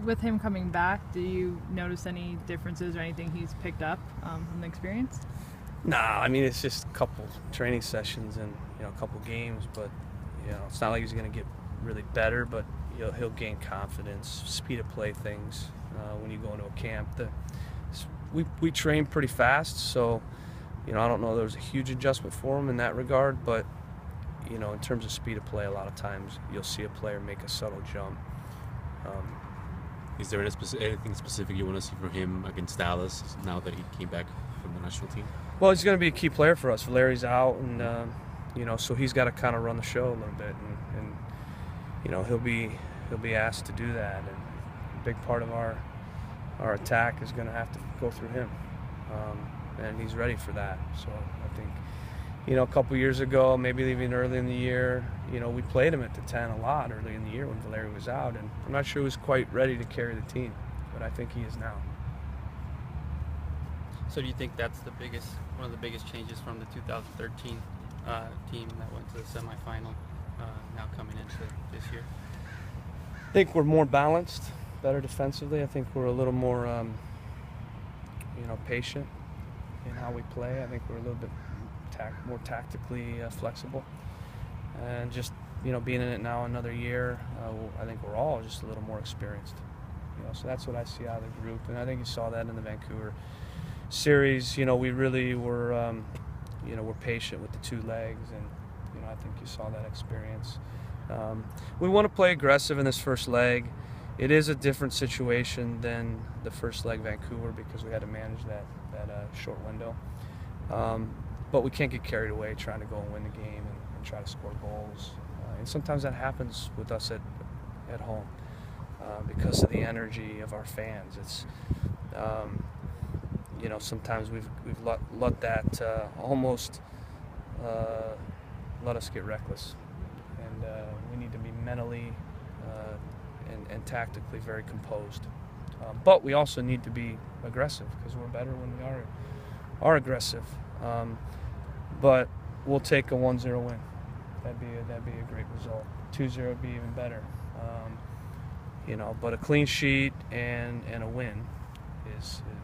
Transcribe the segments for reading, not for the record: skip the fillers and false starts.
With him coming back, do you notice any differences or anything he's picked up from the experience? Nah, I mean it's just a couple training sessions and a couple games, but it's not like he's going to get really better, but he'll gain confidence, speed of play things when you go into a camp. We train pretty fast, so I don't know there was a huge adjustment for him in that regard, but in terms of speed of play, a lot of times you'll see a player make a subtle jump. Is there anything specific you want to see from him against Dallas now that he came back from the national team? Well, he's going to be a key player for us. Valeri's out, and so he's got to kind of run the show a little bit, and he'll be asked to do that. And a big part of our attack is going to have to go through him, and he's ready for that. So I think a couple years ago, maybe even early in the year, we played him at the 10 a lot early in the year when Valeri was out, and I'm not sure he was quite ready to carry the team, but I think he is now. So do you think that's one of the biggest changes from the 2013 team that went to the semifinal, now coming into this year? I think we're more balanced, better defensively. I think we're a little more, patient in how we play. I think we're a little bit more tactically flexible, and just being in it now another year, I think we're all just a little more experienced. So that's what I see out of the group, and I think you saw that in the Vancouver series. We really were, we're patient with the two legs, and I think you saw that experience. We want to play aggressive in this first leg. It is a different situation than the first leg Vancouver because we had to manage that short window. But we can't get carried away trying to go and win the game and try to score goals. And sometimes that happens with us at home because of the energy of our fans. It's sometimes we've let that almost let us get reckless, and we need to be mentally and tactically very composed. But we also need to be aggressive because we're better when we are aggressive. But we'll take a 1-0 win. That'd be a great result. 2-0 would be even better. But a clean sheet and a win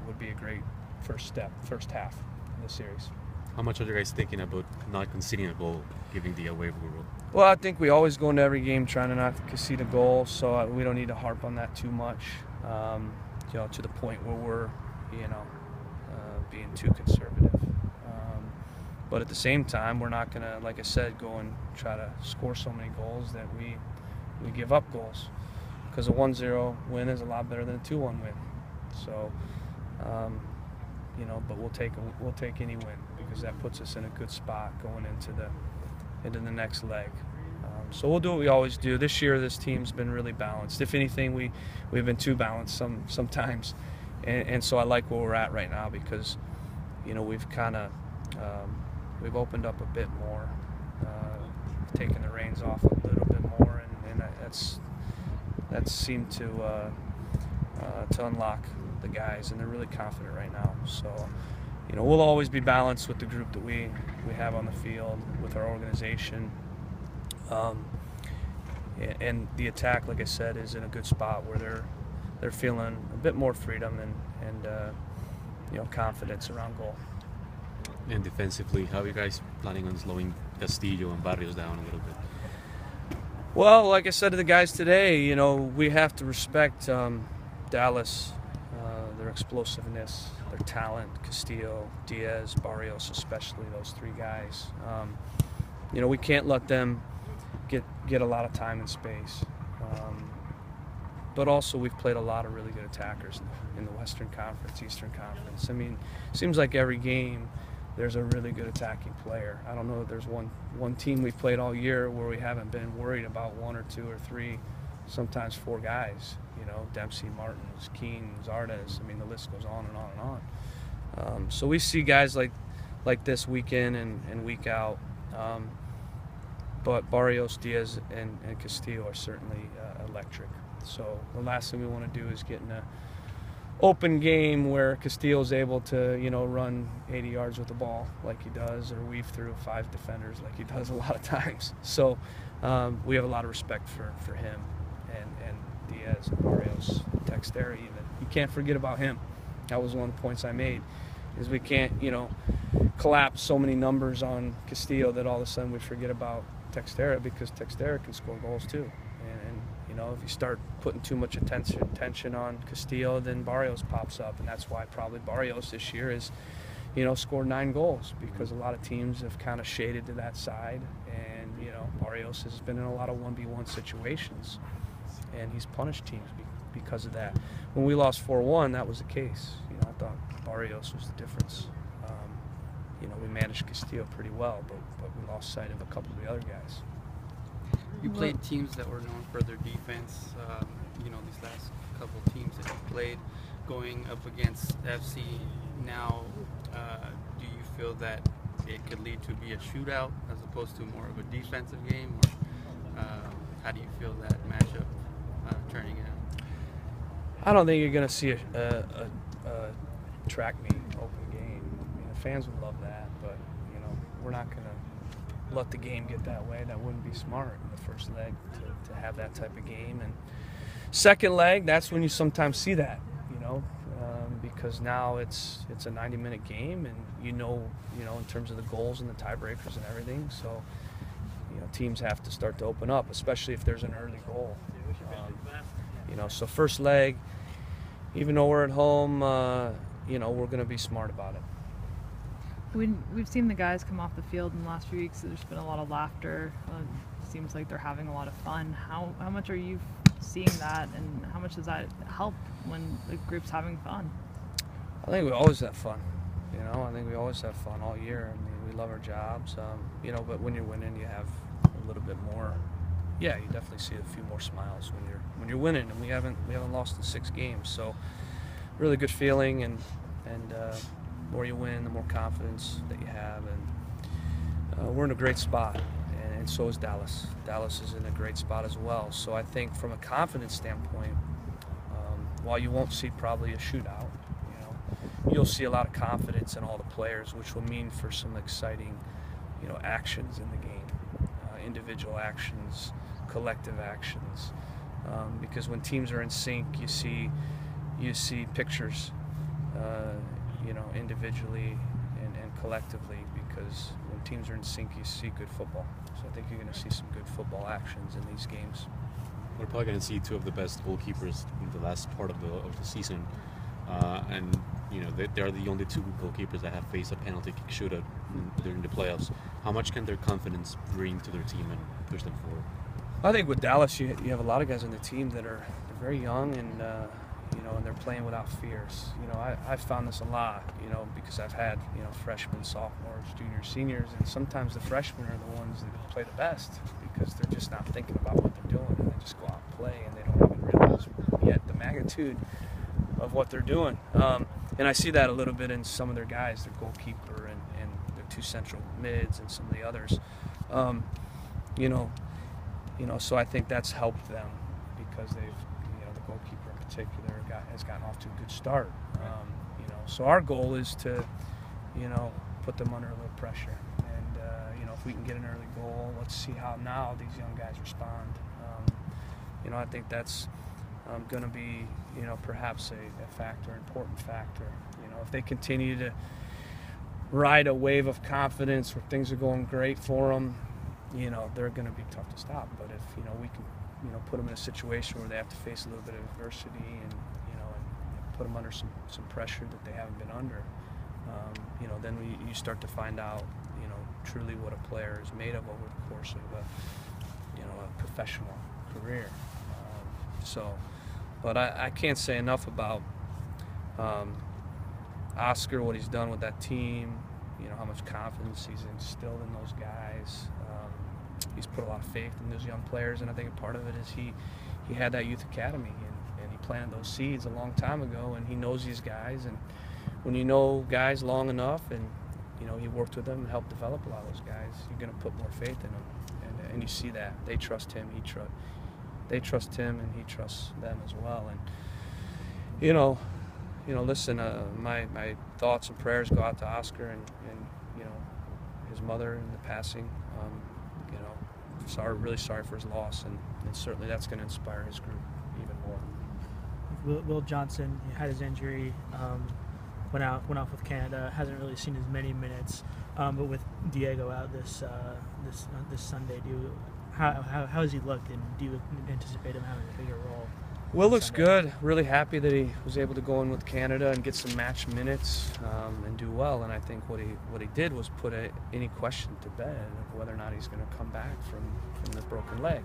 would be a great first half in the series. How much are you guys thinking about not conceding a goal, given the away rule? Well, I think we always go into every game trying to not concede a goal, so we don't need to harp on that too much, to the point where we're, being too conservative. But at the same time, we're not going to, like I said, go and try to score so many goals that we give up goals, because a 1-0 win is a lot better than a 2-1 win. So, but we'll take any win because that puts us in a good spot going into the next leg. So we'll do what we always do. This year, this team's been really balanced. If anything, we've been too balanced sometimes, and so I like where we're at right now because, we've kind of we've opened up a bit more, taken the reins off a little bit more, and that's seemed to unlock the guys, and they're really confident right now. So, we'll always be balanced with the group that we have on the field, with our organization. And the attack, like I said, is in a good spot where they're feeling a bit more freedom and confidence around goal. And defensively, how are you guys planning on slowing Castillo and Barrios down a little bit? Well, like I said to the guys today, we have to respect Dallas, their explosiveness, their talent, Castillo, Diaz, Barrios, especially those three guys. We can't let them get a lot of time and space. But also we've played a lot of really good attackers in the Western Conference, Eastern Conference. I mean, it seems like every game there's a really good attacking player. I don't know if there's one team we've played all year where we haven't been worried about one or two or three, sometimes four guys. Dempsey, Martins, Keane, Zardes. I mean, the list goes on and on and on. So we see guys like this week in and week out. But Barrios, Diaz, and Castillo are certainly electric. So the last thing we want to do is get in an open game where Castillo's able to, run 80 yards with the ball like he does, or weave through 5 defenders like he does a lot of times. So we have a lot of respect for him and Diaz, Barrios, Textera even. You can't forget about him. That was one of the points I made, is we can't, collapse so many numbers on Castillo that all of a sudden we forget about Textera, because Textera can score goals too. And if you start putting too much attention on Castillo, then Barrios pops up, and that's why probably Barrios this year is, scored 9 goals, because a lot of teams have kind of shaded to that side, and Barrios has been in a lot of 1v1 situations, and he's punished teams because of that. When we lost 4-1, that was the case. I thought Barrios was the difference. We managed Castillo pretty well, but we lost sight of a couple of the other guys. You played teams that were known for their defense. These last couple of teams that you played, going up against FC now, do you feel that it could lead to be a shootout as opposed to more of a defensive game? Or how do you feel that matchup turning out? I don't think you're going to see a track meet open game. The fans would love that, but we're not going to let the game get that way. That wouldn't be smart in the first leg to have that type of game. And second leg, that's when you sometimes see that, because now it's a 90-minute game, and in terms of the goals and the tiebreakers and everything. So teams have to start to open up, especially if there's an early goal. So first leg, even though we're at home, we're going to be smart about it. We've seen the guys come off the field in the last few weeks. There's been a lot of laughter. Seems like they're having a lot of fun. How much are you seeing that, and how much does that help when the group's having fun? I think we always have fun. I think we always have fun all year. We love our jobs. But when you're winning, you have a little bit more. Yeah, you definitely see a few more smiles when you're winning, and we haven't lost in 6 games. So really good feeling, and the more you win, the more confidence that you have, and we're in a great spot, and so is Dallas. Dallas is in a great spot as well. So I think from a confidence standpoint, while you won't see probably a shootout, you'll see a lot of confidence in all the players, which will mean for some exciting, actions in the game, individual actions, collective actions, because when teams are in sync, you see pictures, individually and collectively, because when teams are in sync, you see good football. So I think you're going to see some good football actions in these games. We're probably going to see 2 of the best goalkeepers in the last part of the season, and they're the only 2 goalkeepers that have faced a penalty kick shootout during the playoffs. How much can their confidence bring to their team and push them forward? I think with Dallas, you have a lot of guys on the team that are very young, and and they're playing without fears. I've found this a lot, because I've had freshmen, sophomores, juniors, seniors, and sometimes the freshmen are the ones that play the best, because they're just not thinking about what they're doing, and they just go out and play, and they don't even realize yet the magnitude of what they're doing. And I see that a little bit in some of their guys, their goalkeeper and their 2 central mids and some of the others. So I think that's helped them, because they've, the goalkeeper in particular has gotten off to a good start. So our goal is to, put them under a little pressure. And, if we can get an early goal, let's see how now these young guys respond. I think that's going to be, perhaps a factor, important factor. If they continue to ride a wave of confidence where things are going great for them, they're going to be tough to stop. But if, we can, put them in a situation where they have to face a little bit of adversity and put them under some pressure that they haven't been under, then you start to find out, truly what a player is made of over the course of a professional career. But I can't say enough about Oscar, what he's done with that team, how much confidence he's instilled in those guys. He's put a lot of faith in those young players, and I think a part of it is he had that youth academy, and he planted those seeds a long time ago, and he knows these guys. And when you know guys long enough, and he worked with them and helped develop a lot of those guys, you're going to put more faith in them, and you see that they trust him, they trust him, and he trusts them as well. And listen, my thoughts and prayers go out to Oscar and his mother in the passing. Really sorry for his loss, and certainly that's going to inspire his group even more. Will Johnson had his injury, went off with Canada. Hasn't really seen as many minutes, but with Diego out this Sunday, how has he looked, and do you anticipate him having a bigger role? Will looks Sunday? good. Really happy that he was able to go in with Canada and get some match minutes and do well. And I think what he did was put any question to bed of whether or not he's going to come back from the broken leg.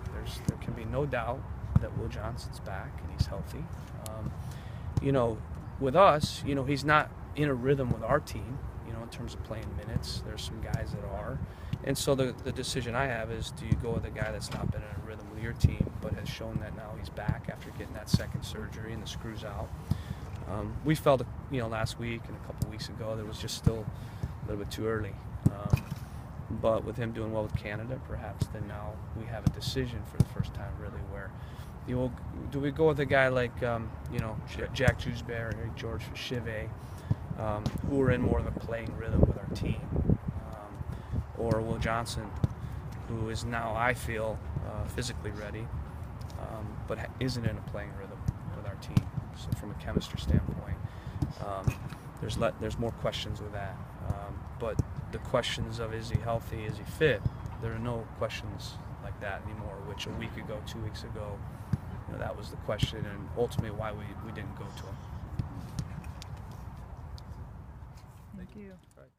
There can be no doubt that Will Johnson's back and he's healthy. With us, he's not in a rhythm with our team. In terms of playing minutes, there's some guys that are. And so the decision I have is, do you go with a guy that's not been in a rhythm with your team but has shown that now he's back after getting that second surgery and the screws out? We felt, last week and a couple weeks ago that it was just still a little bit too early. But with him doing well with Canada, perhaps then now we have a decision for the first time really where, do we go with a guy like, Jack Jewsbury or George Chive, who are in more of a playing rhythm with our team? Or Will Johnson, who is now, I feel, physically ready, but isn't in a playing rhythm with our team. So from a chemistry standpoint, there's more questions with that. But the questions of is he healthy, is he fit, there are no questions like that anymore, which a week ago, 2 weeks ago, that was the question, and ultimately why we didn't go to him. Thank you.